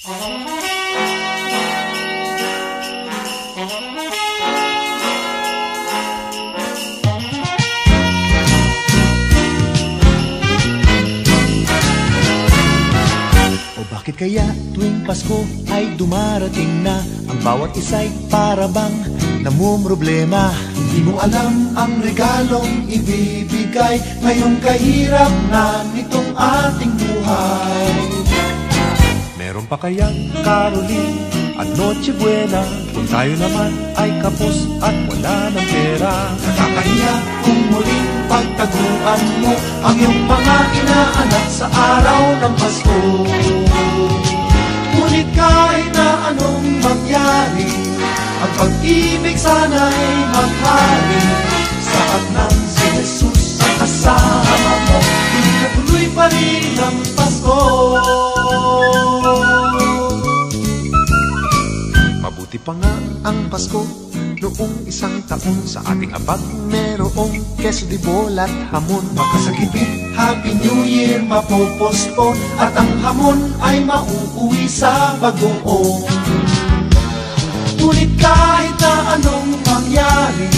Bakit kaya tuwing Pasko ay dumarating na ang bawat isa'y parabang namumroblema? Di mo alam ang regalong ibibigay ngayong kahirap na nitong ating buhay. Meron pa kayang Caroling at Noche Buena kung tayo naman ay kapos at wala ng pera? Nakakahiya kung muling pagtaguan mo ang iyong mga inaanak sa araw ng Pasko. Ngunit kahit na anong mangyari, ang pag-ibig sana'y maghari. Saat ng si Jesus ang kasama mo, tuloy pa rin ang Pasko. Mabuti pa nga ang Pasko noong isang taon. Sa ating abag merong queso de bola at hamon. Makasagipit, Happy New Year mapopospon, at ang hamon ay mauuwi sa bagoong. Ngunit kahit na anong mangyari,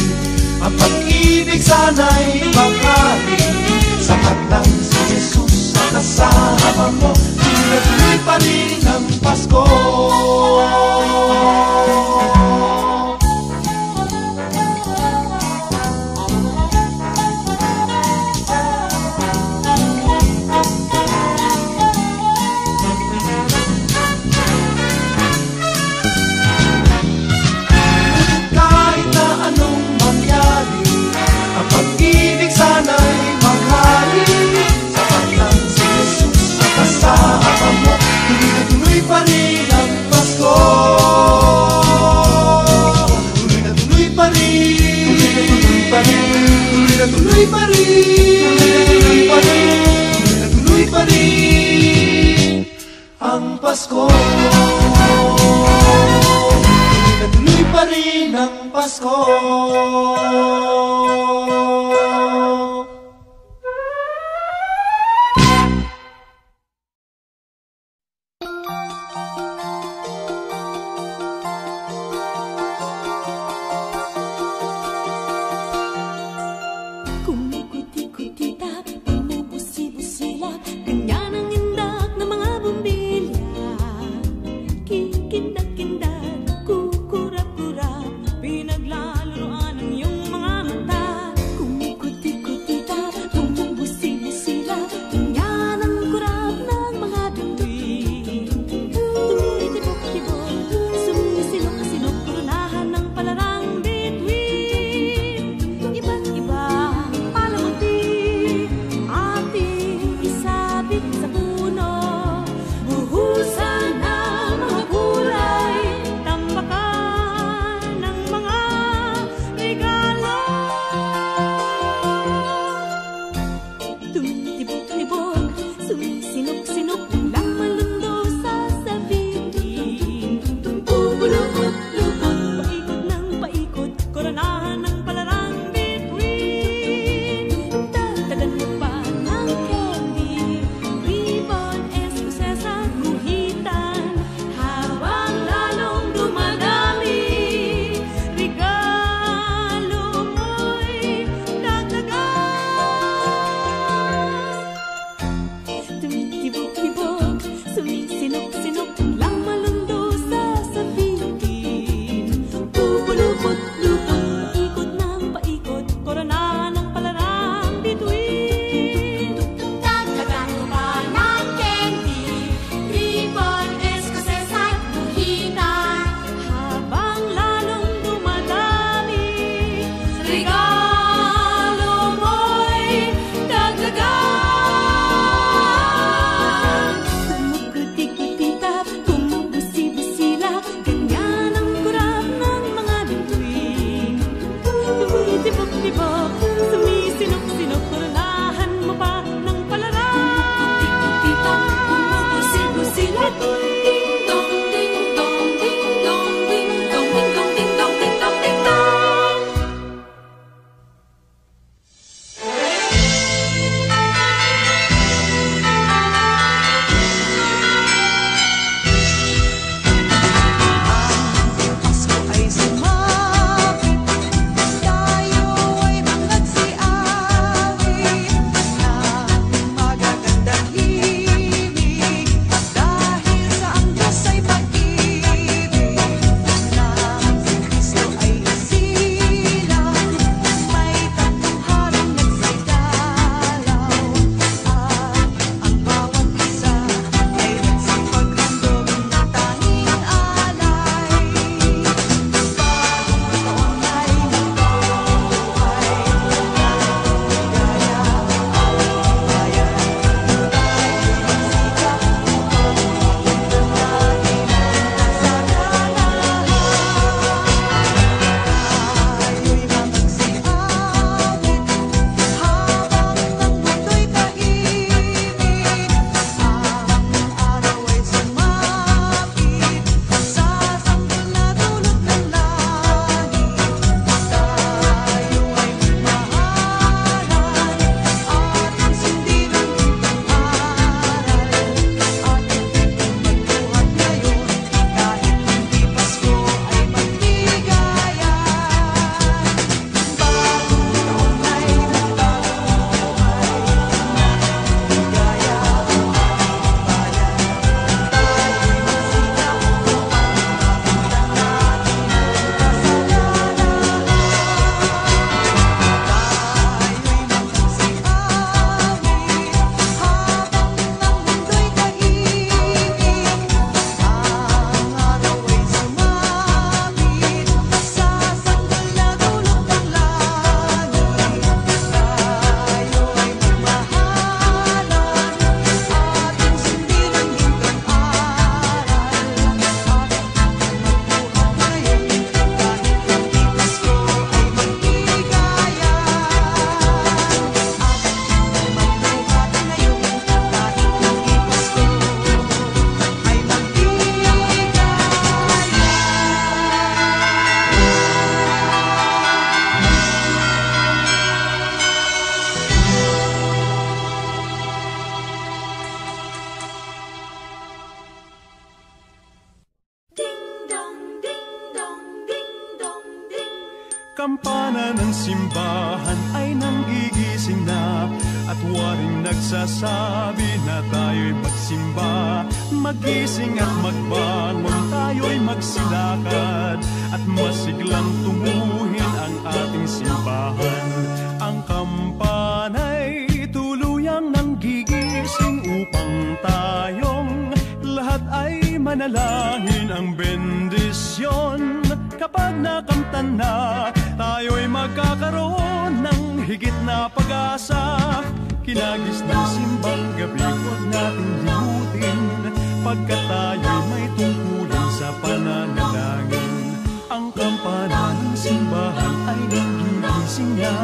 ang pag-ibig sana'y maghari. Sapat lang si Jesus sa kasama mo, tuloy pa rin ang Pasko. Kampana ng simbahan ay nanggigising na, at waring nagsasabi na tayo'y magsimba. Magising at magbangon, tayo'y magsilakad, at masiglang tunguhin ang ating simbahan. Ang kampana'y tuluyang nanggigising upang tayong lahat ay manalangin ang bendisyon. Kapag nakamtan na, tayo'y magkakaroon ng higit na pag-asa. Kinagis ng simbang gabi, huwag nating limutin, pagkat tayo'y may tungkulin sa pananalangin. Ang kampana ng simbahan ay nanggigising na,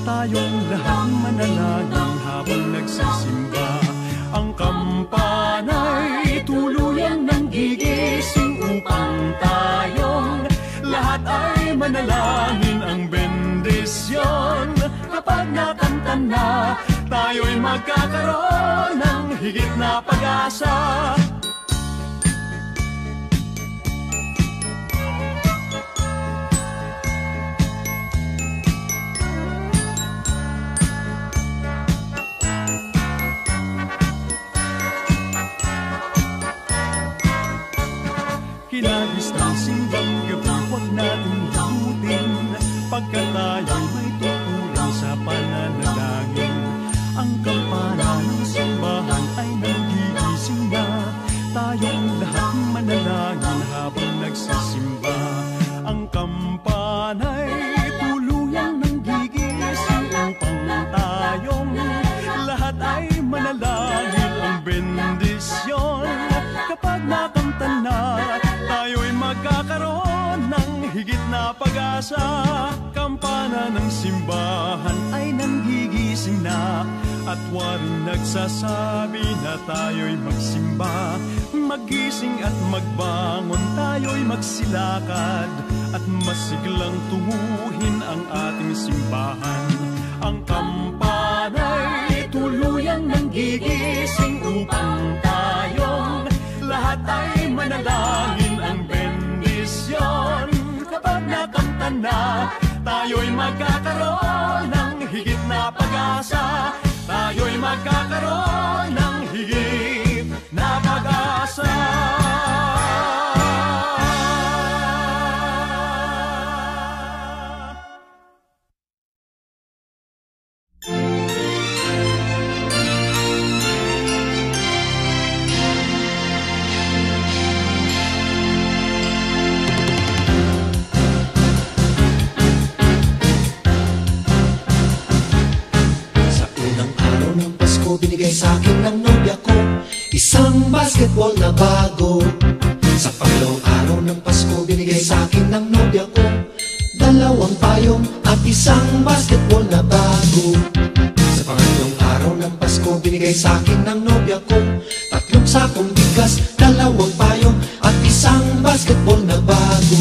tayong lahat manalangin habang nagsisimba. Ang kampana'y tuluyang nanggigising upang tayong lahat ay manalangin ang bendisyon. Kapag nakamtan na, tayo'y magkakaroon ng higit na pag-asa. Kinagis ng simbang gabi, huwag natin limutin, pagkat tayo'y may tungkulin sa pananalangin. Ang kampana ng simbahan ay nanggigising na, tayong lahat manalangin habang nagsisimba. Ang kampana'y tuluyang nanggigising upang tayong lahat ay manalangin ang bendisyon. Kapag nakamtan na, tayo'y magkakaroon ng higit na pag-asa. Kampana ng simbahan ay nanggigising na, at waring nagsasabi na tayo'y magsimba. Magising at magbangon, tayo'y magsilakad, at masiglang tunguhin ang ating simbahan. Ang kampana'y tuluyang nanggigising upang tayong lahat ay manalangin ang bendisyon. Kapag nakamtan na, tayo'y magkakaroon ng higit na pag-asa. Tayo'y magkakaroon ng higit na pag-asa. Binigay sa akin ng nobya ko isang basketball na bago. Sa pangalawang araw ng Pasko, binigay sa akin ng nobya ko dalawang payong at isang basketball na bago. Sa pangatlong araw ng Pasko, binigay sa akin ng nobya ko tatlong sakong bigas, dalawang payong at isang basketball na bago.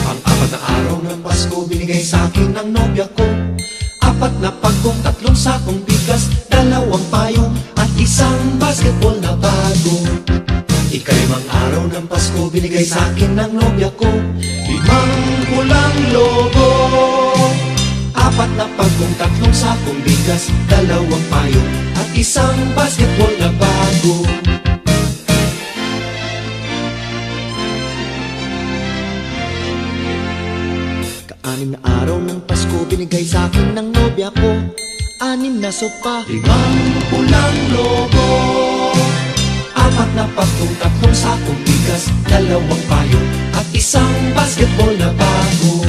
Pang-apat na araw ng Pasko, binigay sa akin ng nobya ko apat na pagkong, tatlong sakong bigas, dalawang payong at isang basketball na bago. Ikalimang araw ng Pasko, binigay sa akin ng nobya ko 5 pulang logo, apat na pagkong, tatlong sakong bigas, dalawang payong at isang basketball na bago. Anim na araw ng Pasko, binigay sa akin ng nobya ko 6 na sopa, 5 pulang logo, apat na pagkong, tatlong sakong bigas, dalawang payong at isang basketball na bago.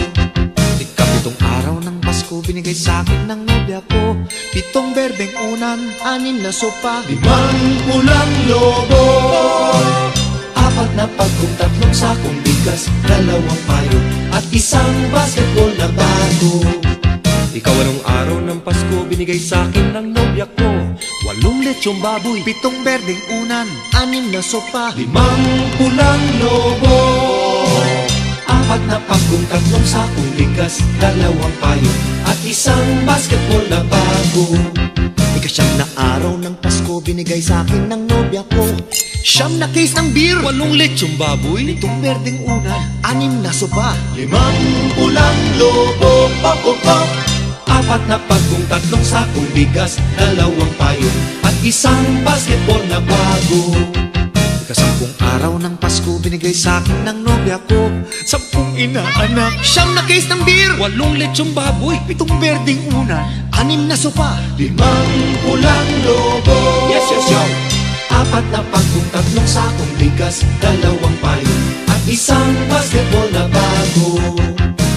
Ikapitong araw ng Pasko, binigay sa akin ng nobya ko 7 berdeng unan, 6 na sopa, 5 pulang logo, apat na pagkong, tatlong sakong bigas, dalawang payong at isang basketball na bago. Ikaw-8 araw ng Pasko, binigay sa akin ng nobya ko 8 lechong baboy, 7 berdeng unan, 6 na sopa, 5 pulang lobo, apat na pagkong, tatlong sakong bigas, dalawang payong at isang basketball na bago. Ika-9 na araw ng Pasko, binigay sa akin ng nobya ko Siyam na case ng beer, 8 lechong baboy, 7 berdeng unan, 6 na sopa, 5 pulang lobo, 4 na pagkong, 3 sakong bigas, 2 payong, at 1 basketball na bago. Ika-10 araw ng Pasko, binigay sa'kin ng nobya ko, 10 inaanak, 9 na case ng beer, 8 lechong baboy, 7 berdeng unan, 6 na sopa, 5 pulang lobo. Yes, yes, yo! 4 na pagkong, 3 sakong bigas, 2 payong, at 1 basketball na bago.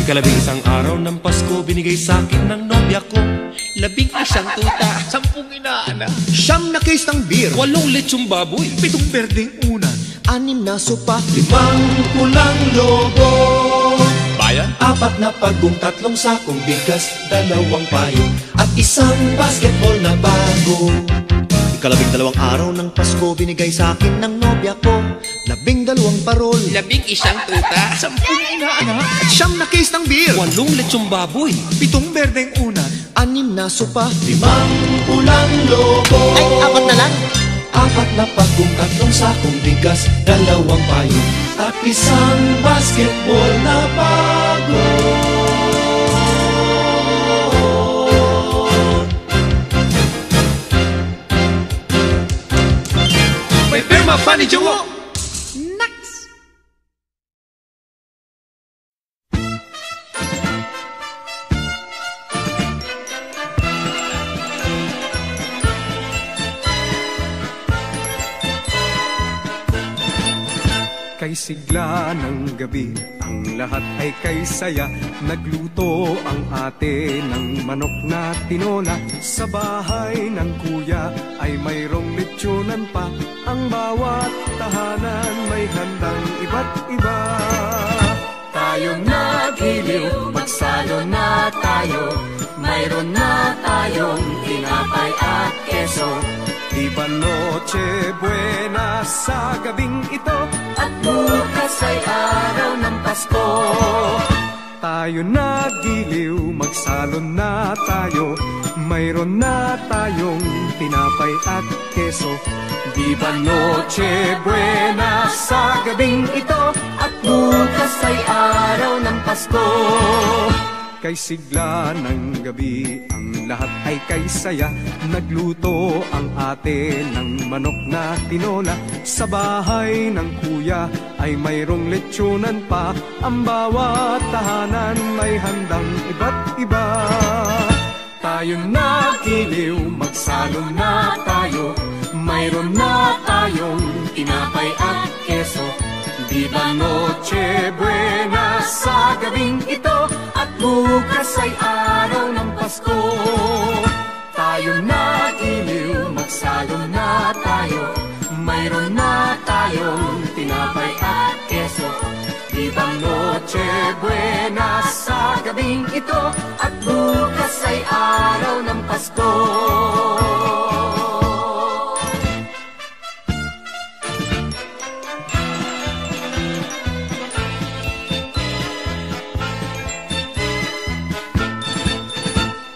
Ika-11 araw ng Pasko, binigay sa'kin ng nobya ko, 11 tuta, 10 inaanak, 9 na case ng beer, 8 lechong baboy, 7 berdeng unan, 6 na sopa, 5 pulang lobo. bayan, 4 na pagkong, 3 sakong bigas, 2 payong, at 1 basketball na bago. Ika-12 araw ng Pasko, binigay sa'kin ng nobya ko, 12 parol, 11 tuta, 10 inaanak, at 9 na case ng beer, 8 lechong baboy, 7 berdeng unan, 6 na sopa, 5 pulang lobo. Ay, 4 na lang. 4 na pagkong, 3 sakong bigas, 2 payong, at 1 basketball na bago. may pirma pa ni Jowo. Kay sigla ng gabi, ang lahat ay kay saya. Nagluto ang ate ng manok na tinola. Sa bahay ng kuya ay mayroong lechonan pa. Ang bawat tahanan may handang iba't iba. Tayong naghiliw, magsalo na tayo. Mayroon na tayong tinapay at keso. Di ba Noche Buena sa gabing ito? At bukas ay araw ng Pasko. Tayo nagiliw, magsalon na tayo. Mayroon na tayong tinapay at keso. Di ba Noche Buena sa gabing ito? At bukas ay araw ng Pasko. Kay sigla ng gabi, ang lahat ay kay saya. Nagluto ang ate ng manok na tinola. Sa bahay ng kuya ay mayroong lechonan pa. Ang bawat tahanan may handang iba't iba. Tayong nagiliw, magsalo na tayo. Mayroon na tayong tinapay at keso. Di ba Noche Buena sa gabing ito? At bukas ay araw ng Pasko. Tayo nagiliw, magsalo na tayo. Mayroon na tayong tinapay at keso. Di ba Noche Buena sa gabing ito? At bukas ay araw ng Pasko.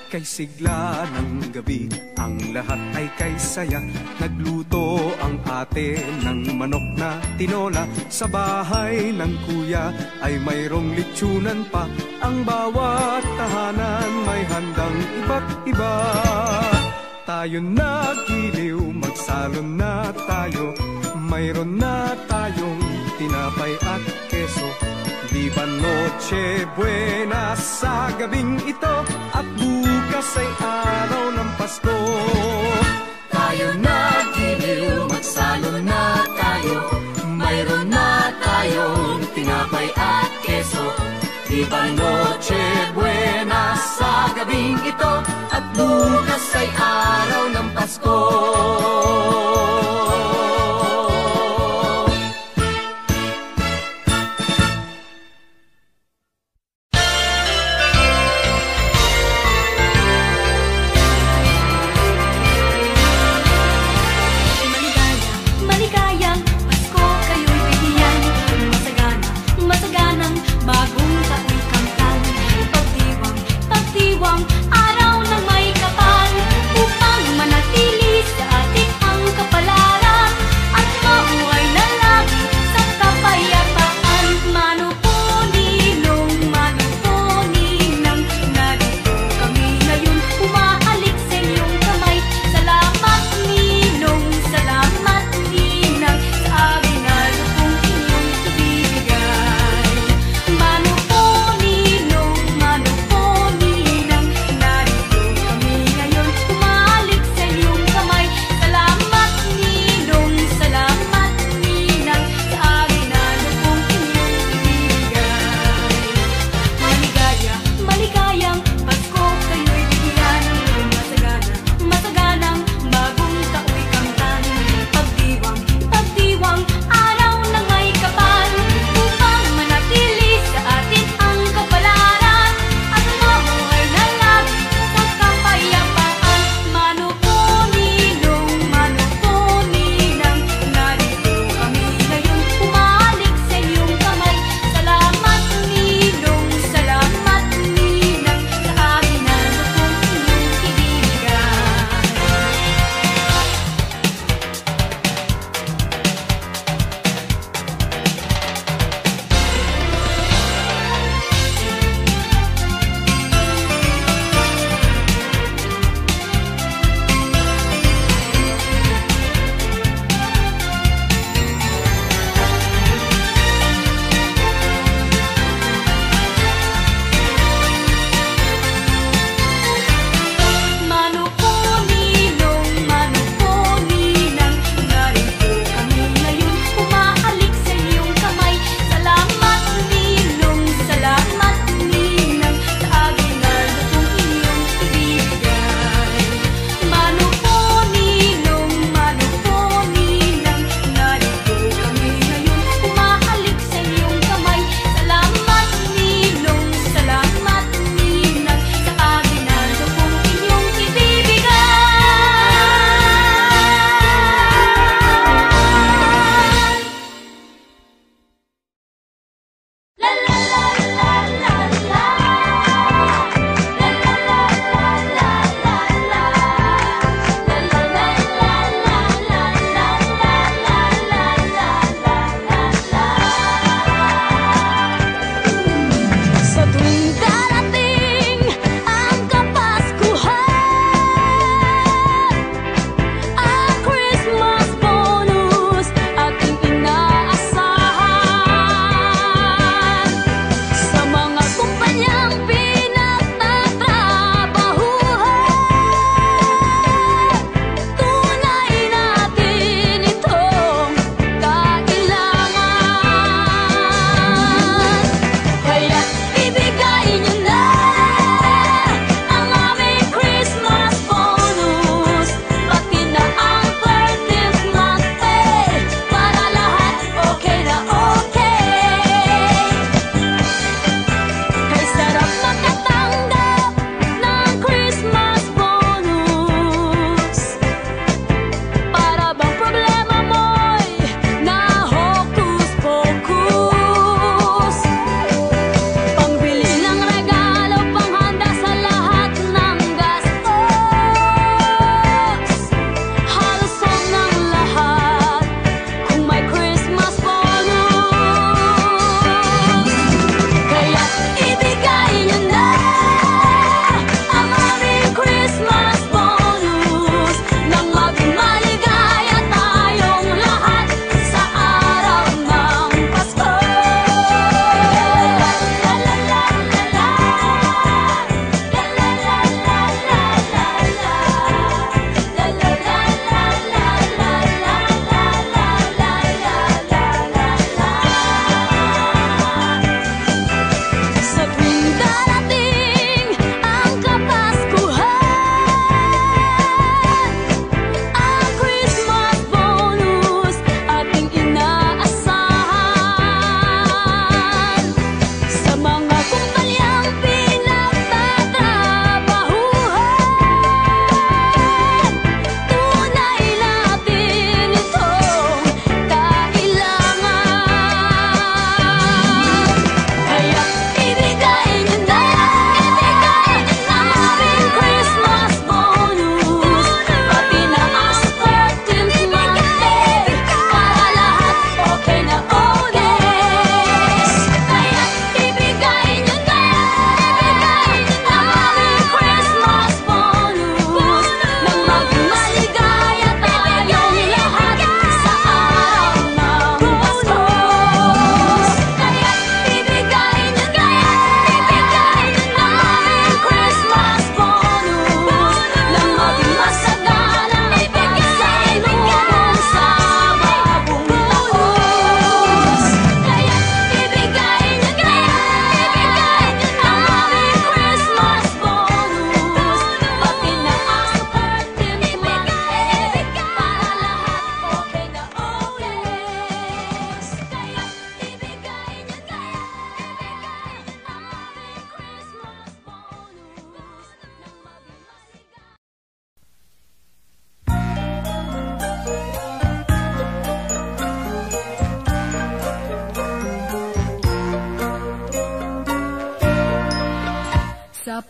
Kay sigla ng gabi, ang lahat ay kay saya. Nagluto ang ate ng manok na tinola. Sa bahay ng kuya ay mayroong lechonan pa. Ang bawat tahanan may handang iba't iba. Tayo nagiliw, magsalon na tayo. Mayroon na tayong tinapay at keso. Di ba Noche Buena sa gabing ito? At bukas ay araw ng Pasko. Tayo nagiliw, magsalo na tayo. Mayroon na tayong tinapay at keso. Di ba Noche Buena sa gabing ito? At bukas ay araw ng Pasko. Araw ng may kapal.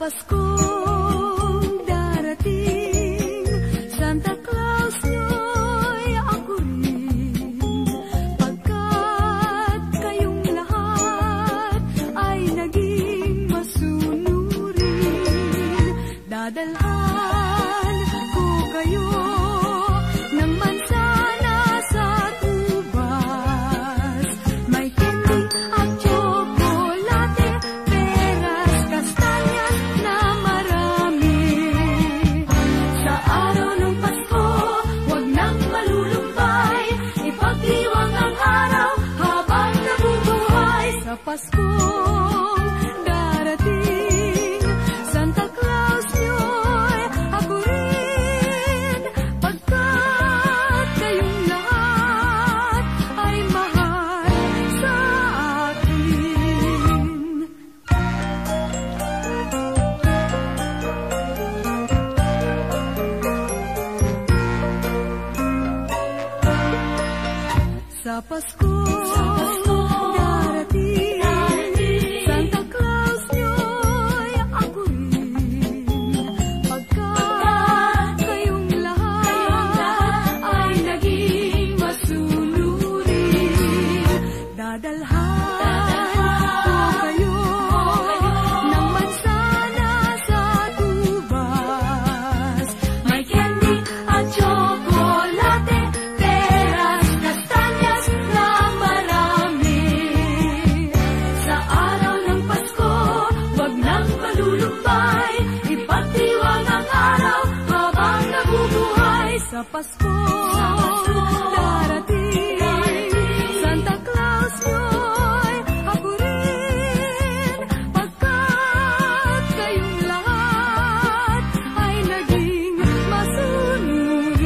Paskong darating, Santa Claus nyo'y ako rin. Pagkat kayong lahat ay naging masunurin, dadalhan ko kayo ng mansana sa ubas. May candy at tsokolate, peras, kastanyas na marami. Sa araw ng Pasko, huwag nang malulumbay, ipagdiwang ang araw habang nabubuhay. Sa Paskong darating, Santa Claus nyo'y ako rin. Pagkat kayong lahat ay mahal sa akin. Sa Paskong darating, Santa Claus nyo'y ako rin. Pagkat kayong lahat ay naging masunurin, dadalhan ko kayo ng mansana sa tubas. May candy at tsokolate, peras, kastanyas na marami. Sa araw ng Pasko, wag nang malulumbay, ipagdiwang ang araw habang nabubuhay. Sa Pasko darating, Santa Claus nyo'y ako rin. Pagkat kayong lahat ay naging masunurin,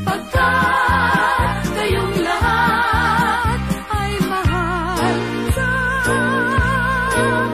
pagkat kayong lahat ay mahal sa akin.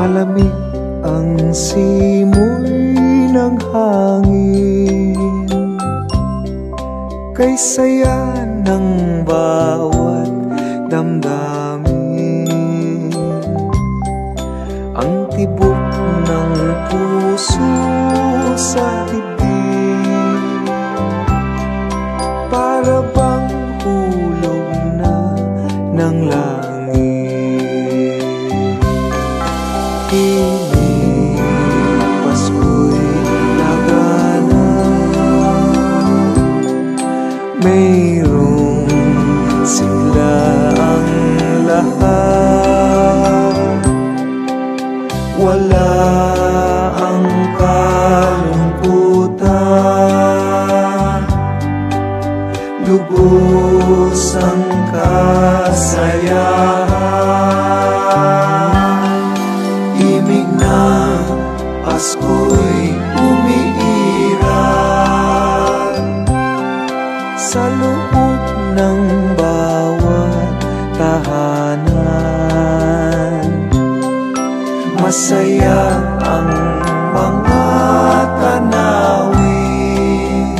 Malamig ang simoy ng hangin, kay saya ng bawat damdamin. Ang tibok ng puso sa dibdib, para bang hulog na ng langit. Himig, Pasko'y lagana, mayroong sigla ang lahat. Wala ang kalungkutan, lubos ang kasayahan. Himig na Pasko'y umiiral sa loob ng bawat tahanan. Masaya ang mga tanawin,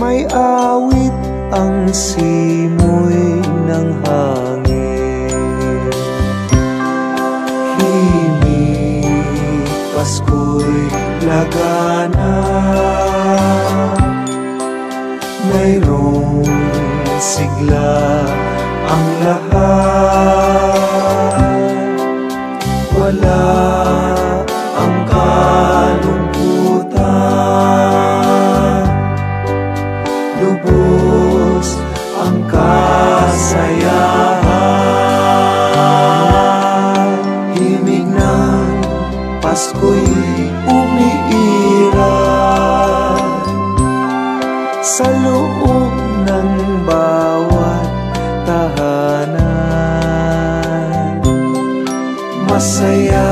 may awit ang simoy ng hangin. Himig, Pasko'y lagana, mayroong sigla ang lahat. Wala ang kalungkutan, lubos ang kasayahan. Himig ng Pasko'y umiiral sa loob ng bawat tahanan. Masaya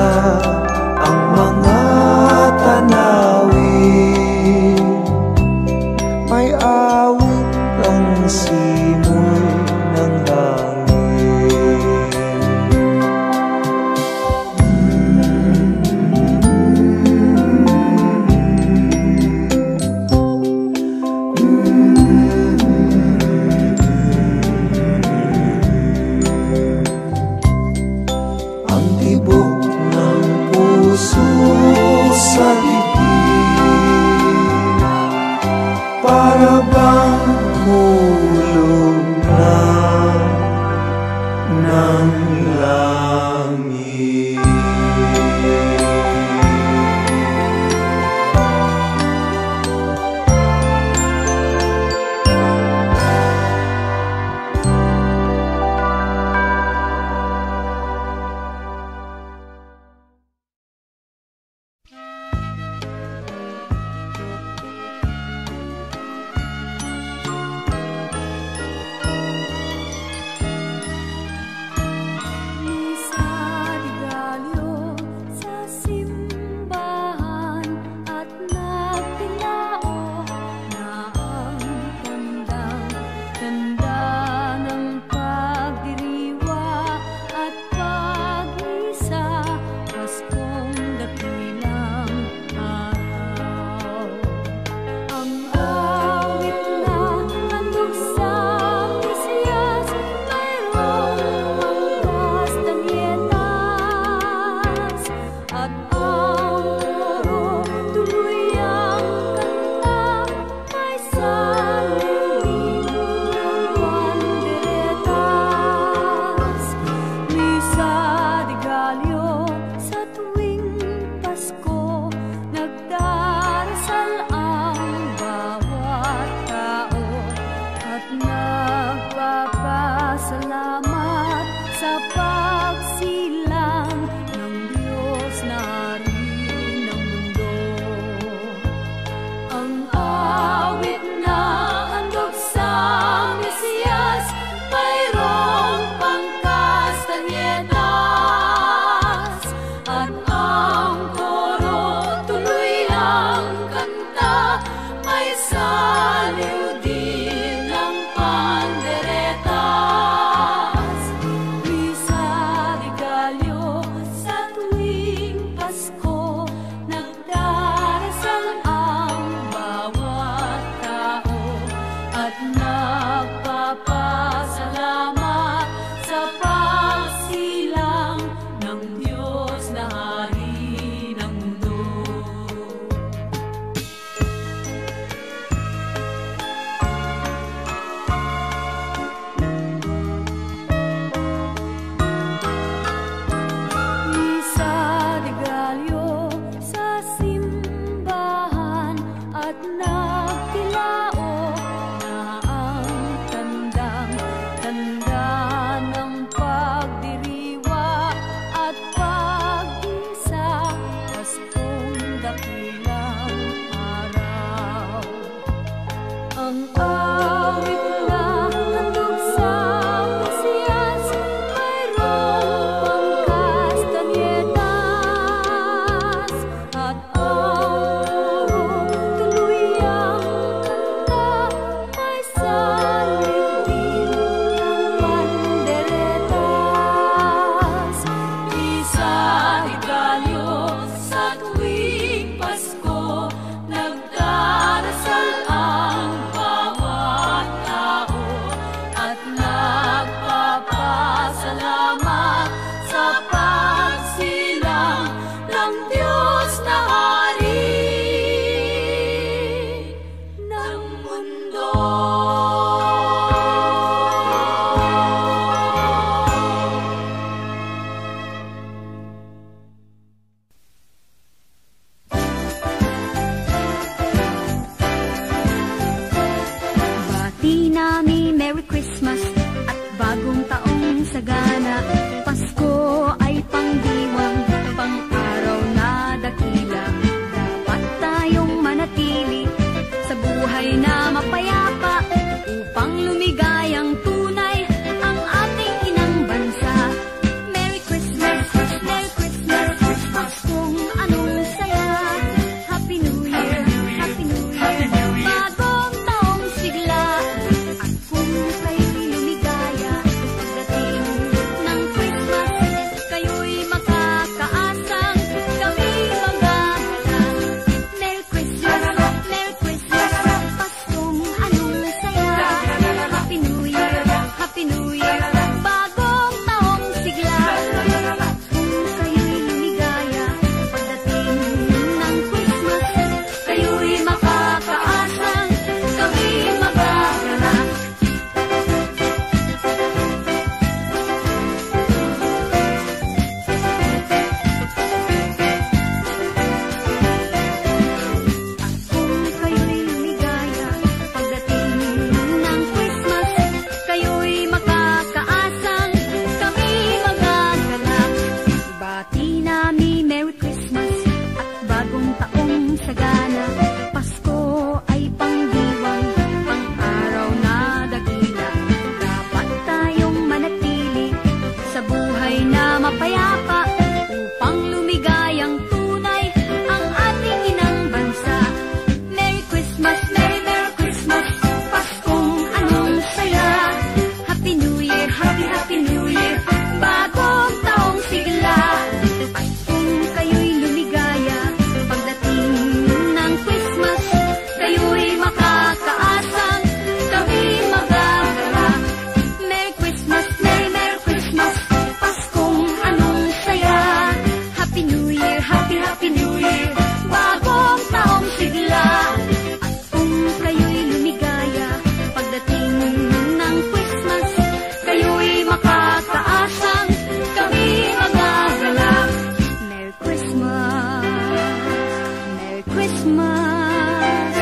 Christmas,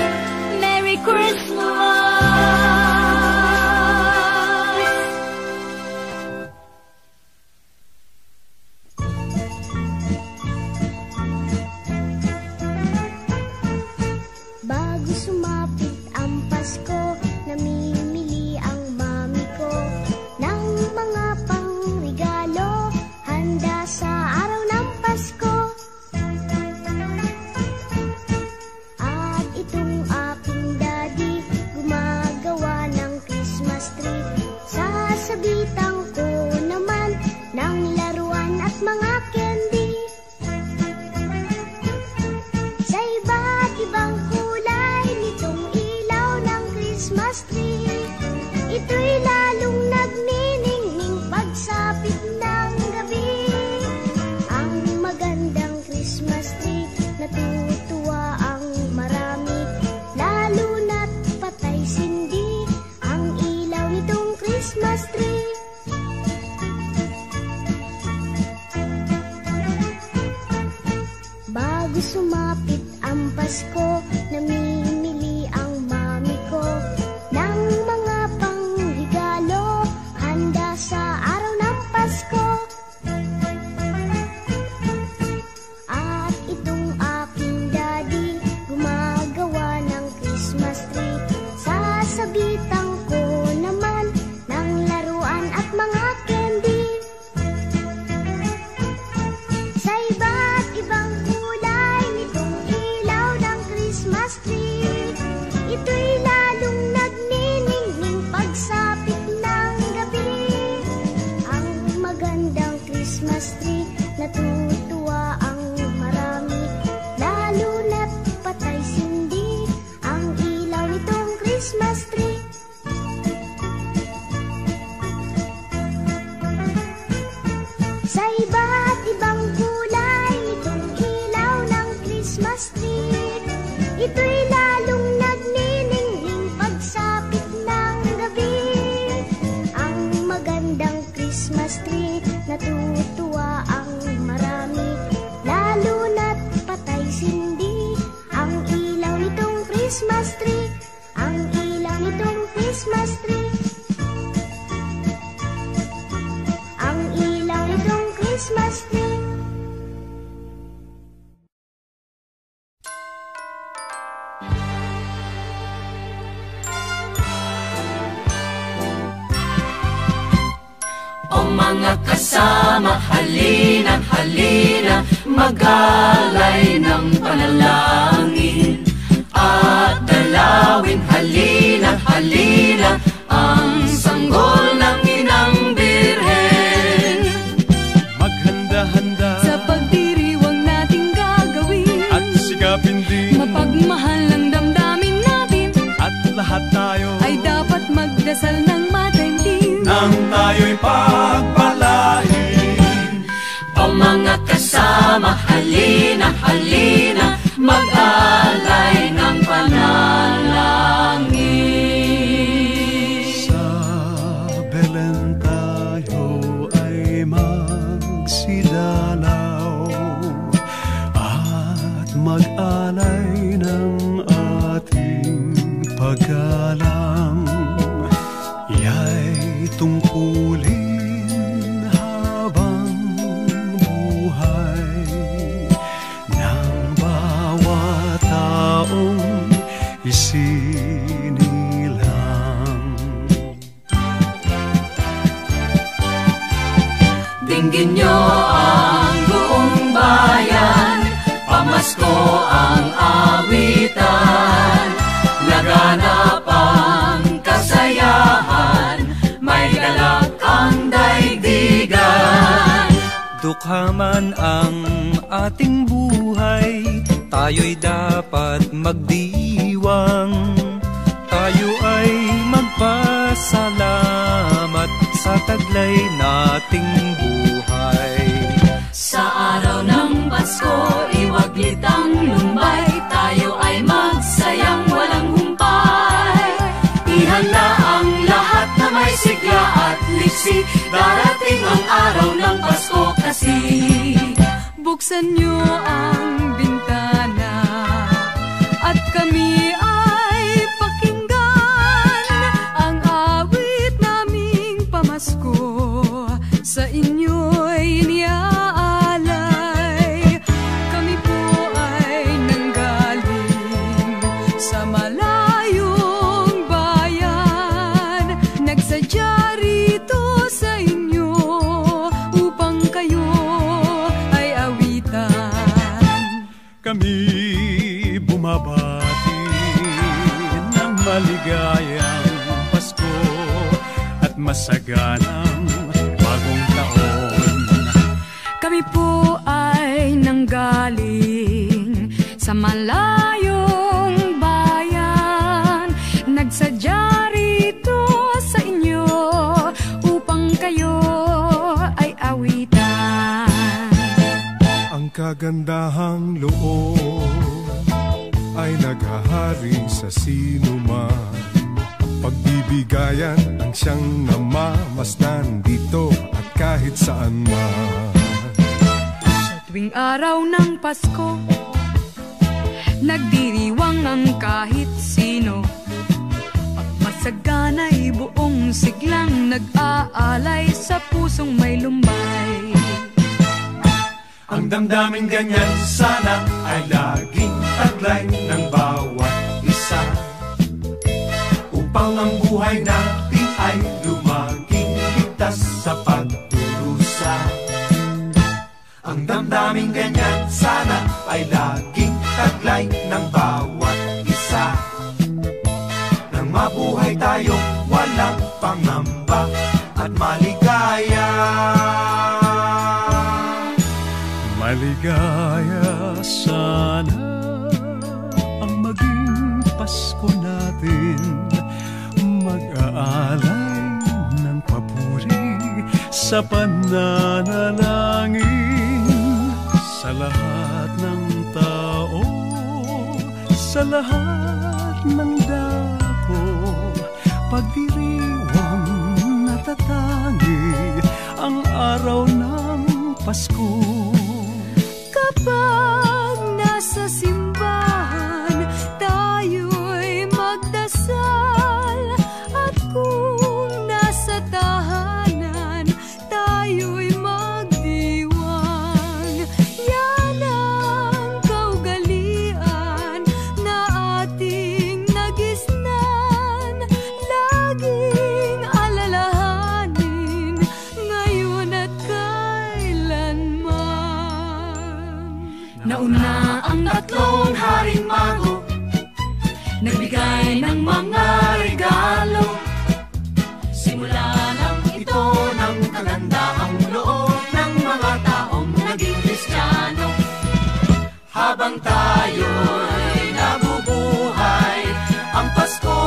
Merry Christmas. Bago sumapit ang Pasko, namimili ang mami ko ng mga pangregalo, handa sa araw ng Pasko. At itong aking daddy, gumagawa ng Christmas tree. Sasabitan ko naman ng laruan at mga candy. Sa iba't ibang kulay nitong ilaw ng Christmas tree, ito'y lalong nagniningning pagsapit ng gabi. Ang magandang Christmas tree, natutuwa ang marami, lalo na't patay sindi ang ilaw nitong Christmas tree. Bago sumapit ang Pasko, namimili ang mami ko ng mga pangregalo, handa sa araw ng Pasko. At itong aking daddy, gumagawa ng Christmas tree. Sasabitan ko naman ng laruan at mga candy. Sa iba't ibang kulay nitong ilaw ng Christmas tree, ito'y lalong nagniningning pagsapit ng gabi. Ang magandang Christmas tree, natutuwa ang marami, lalo na't patay sindi ang ilaw nitong Christmas tree. Sa iba't ibang kulay nitong ilaw ng Christmas tree, ito'y lalong nagniningning pagsapit ng gabi. Ang magandang Christmas tree, natutuwa ang marami, lalo na't patay sindi ang ilaw nitong Christmas tree. Ang ilaw nitong Christmas tree. Ang ilaw nitong Christmas tree. O mga kasama, halina, halina, mag-alay ng panalangin at dalawin, halina, halina, ang sanggol ng Inang Birhen. Maghanda-handa Sa pagdiriwang nating gagawin, at sikapin din, mapagmahal ang damdamin natin, at lahat tayo ay dapat magdasal ng matindi. nang tayo'y pagpalain. O mga kasama, halina, halina, mag-alay ng panalangin. Sa Belen tayo ay magsidalaw at mag-alay ng ating paggalang. Iya'y tungkulin habang buhay ng bawat taong isinilang. Dinggin nyo ang buong bayan, pamasko ang awitan, laganap ang kasayahan, may galak ang daigdigan. Dukha man ang ating buhay, tayo'y dapat magdiwang. Tayo ay magpasalamat sa taglay nating buhay. Sa araw ng Pasko, iwaglit ang lumbay, tayo ay magsayang walang humpay. Ihanda ang lahat na may sigla at liksi, darating ang araw ng Pasko kasi. Buksan niyo ang bintana sa malayong bayan, nagsadya rito sa inyo upang kayo ay awitan. Kami bumabati ng maligayang Pasko at masaganang bagong taon. Kami po ay nanggaling sa malayong bayan, nagsadya rito sa inyo upang kayo ay awitan. Ang kagandahang loob ay naghahari sa sinuman. Pagbibigayan ang siyang namamasdan dito at kahit saan man. Sa tuwing araw ng Pasko, nagdiriwang ang kahit sino. At masagana'y buong siglang nag-aalay sa pusong may lumbay. Ang damdaming ganyan sana ay laging taglay ng bawat isa, upang ang buhay natin ay lumaging ligtas sa pagdurusa. Ang damdaming ganyan sana ay laging taglay ng bawat isa, nang mabuhay tayong walang pangamba at maligaya. Maligaya sana ang maging Pasko natin, mag-aalay ng papuri sa pananalangin sa lahat ng tao, sa lahat ng dako, pagdiriwang natatangi ang araw ng Pasko. Kapag nasa simbahan, tayo'y magdasal. At kung nasa tahanan, tayo'y magdiwang. Yan ang kaugalian na ating nagisnan, laging alalahanin ngayon at kailanman. Nauna ang tatlong haring mago, nagbigay ng mga regalo. Simula nang ito ng kagandahang loob ng mga taong naging Kristiyano. Habang tayo'y nabubuhay, ang Pasko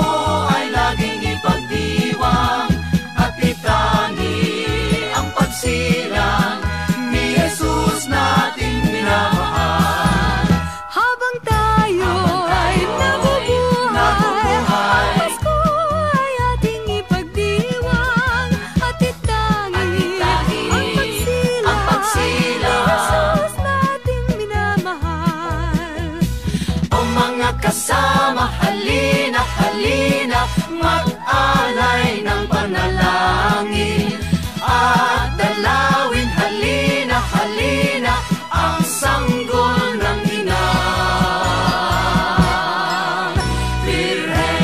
ay laging ipagdiwang at itangi ang pagsilang ni Jesus nating minamahal. Habang tayo ay nabubuhay, ang Pasko ay ating ipagdiwang at itangi ang pagsilang ni Jesus nating minamahal. O mga kasama, halina, halina, mag-alay ng panalangin at dalawin, halina, halina, ang sanggol ng inang Birhen.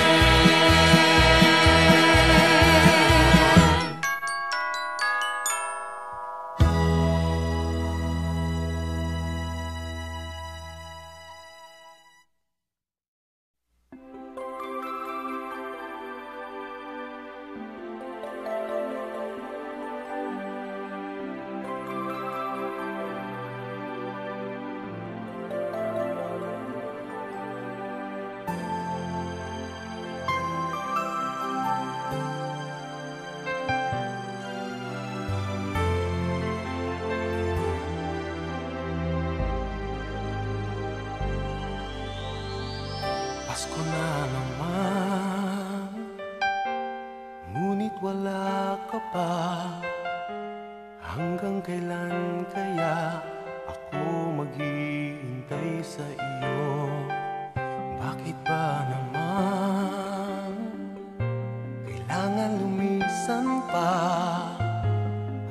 Pasko na naman, ngunit wala ka pa. Hanggang kailan kaya ako maghihintay sa iyo? Bakit ba naman kailangan lumisan pa?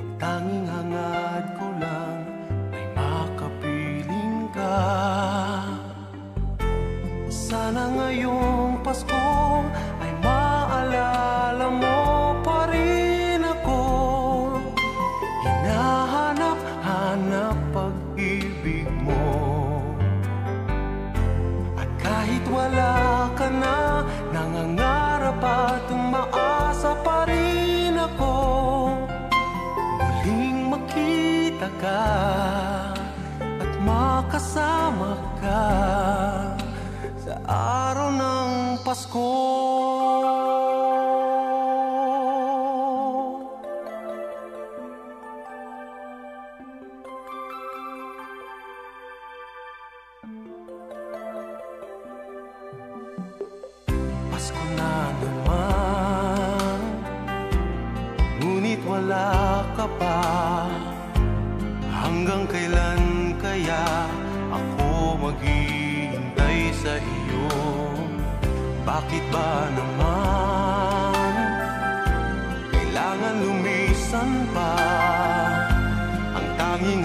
Ang tanging hangad ko lang ay makapiling ka. Sana ngayong Pasko ay maalala mo pa rin ako. Hinahanap-hanap pag-ibig mo. At kahit wala ka na, nangangarap at umaasa pa rin ako. Muling makita ka at makasama ka sa araw ng Pasko. Pasko na naman, ngunit wala ka pa. Hanggang kailan kaya ako maghihintay sa iyo? Bakit ba naman kailangan lumisan pa? Ang tanging